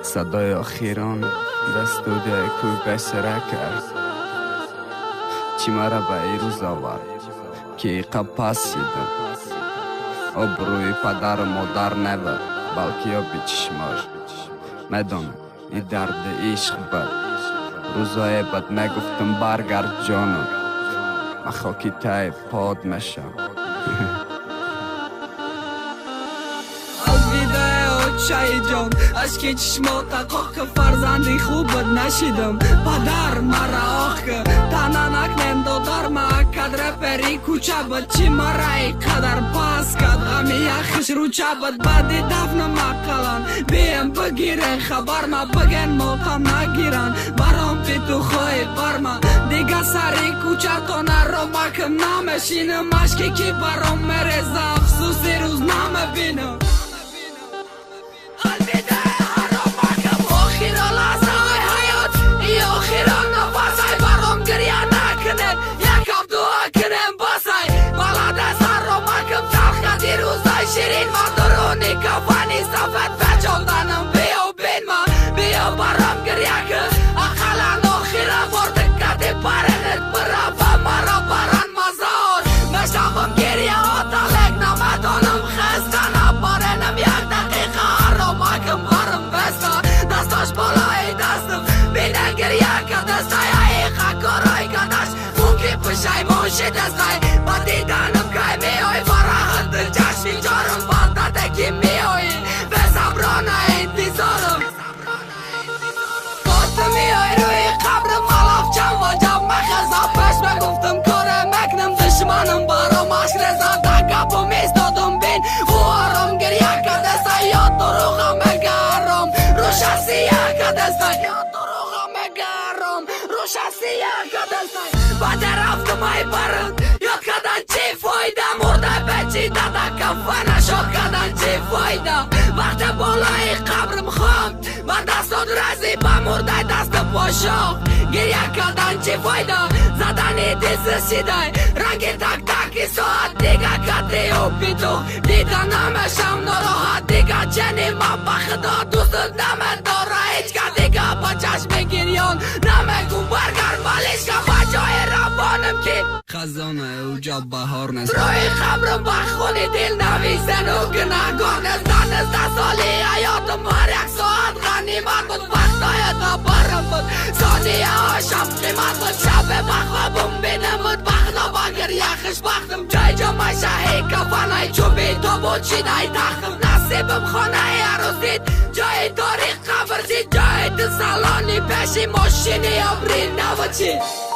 صدای آخیران در استودیوی کوی بسره کرد چی مرا به ای روز آورد که ای قپسیدم آبروی پدر و مادر نبود بلکه یا بیچشماش میدانم ای درد عشق بود روزای بد نگفتم برگرد جانم من خاکی تای پاد میشم شای جان اشکی چشمات قاق فرزندی خوبت نشیدم پدر مرا آخ تنانک نندادر ما کدر پری کوچه بد چی مرا ای قدر پاس کد غمی یخش رو چه بد بعدی دفن مقلان بیم بگیرن خبر ما بگن موتم نگیرن برام پی تو خواهی برما دیگه سری کوچه تو نرو مکم نمشینم اشکی که برام مرزه افسوسی روز نمبینم شیرین ما درونی کفانی صفت بچالدنم بیو بین ما بیو برام گریه که اقلا نخیره بردکتی پرنت برا و مرا بران مزار مشتاقم گریه ها تلک نمدانم خستن بارنم یک دقیقه هر رو مکم برم بستا دستاش بالای دستم بینه گریه که دستای ایقا کارای کدش مونکی پشای موشی دستای با دیدنم که میای فراحت جشنی جارم که میایی به صبرانه انتظارم گفت میای روی قبرم ملاف چند واجب مخزا پش بگفتم کاره مکنم دشمنم برام عشق رزا دکپم ایستادم بین او آرام گریه کدسته یا دروغم مگرم رو شخصیه کدسته یا دروغم مگرم رو شخصیه کدسته بعد رفتم ای برد یاد کدن چی فایده مرده بچی داده کفنه شد کدن چی فایده وقت بالای قبرم خواهم و دستان رزی با مرده دست پاشا گریه کدن چی فایده زدن دیز سیده رنگی تک تکی ساعت دیگه کدی و بیدو دیده نمشم نراحت دیگه چنی من بخدا دوست نمه داره هیچ که دیگه با چشم گریان نمگو برگر بلیش که بجای روانم که خزانه اوجا بهار نست روی خبرم بخونی دل نویسن و گناهگار نستن نسته سالی حیاتم هر یک ساعت غنیمت بود وقتای تا برم بود ثانیه هاشم قیمت بود شب بخوابم بینم بود بخلا باگر یخش بختم جای جمعه شهی کفنای چوبی تو بود چینای تختم نصیبم خانه عروسید جای تاریخ خبر زید جای دل سالانی پیشی ماشینی ابری نوچید